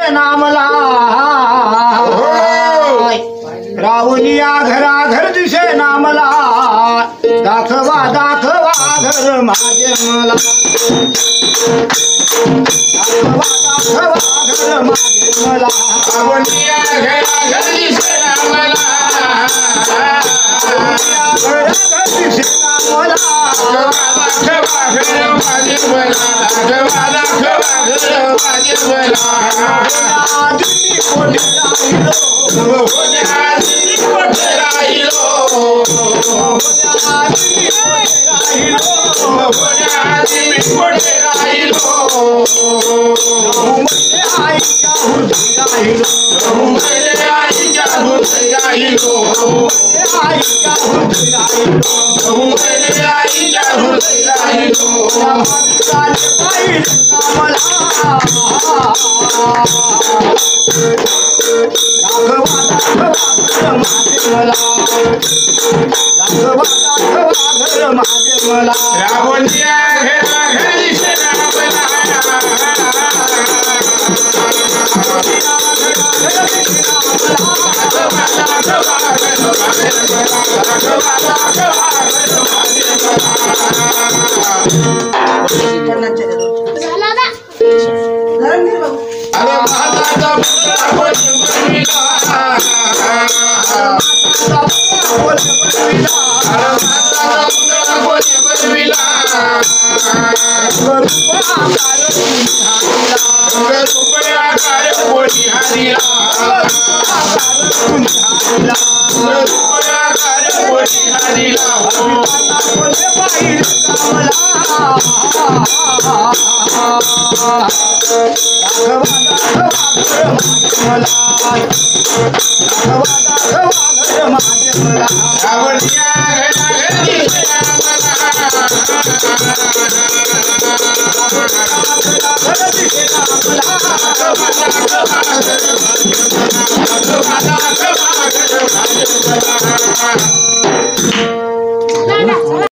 दिसे नामला रावणिया घराघर दिसे नामला दाखवा दाखवा घर माझे मला दाखवा दाखवा घर माझे मला रावणिया घराघर दिसे नामला घराघर दिसे नामला दाखवा घर माझे मला दाखवा घर माझे मला आधी कोणी राहिलो होण्याआधी कोठे राहिलो होण्याआधी कोठे राहिलो आईच्या हृदय राहिलो मुंबईले आईच्या हृदय राहिलो आईच्या हृदय राहिलो मुंबईले आईच्या हृदय राहिलो चाले पाहिजे कामला दाखवा दाखवा घर माझे मला दाखवा दाखवा घर माझे मला रावणिया घराघर दिसे नामला Come on.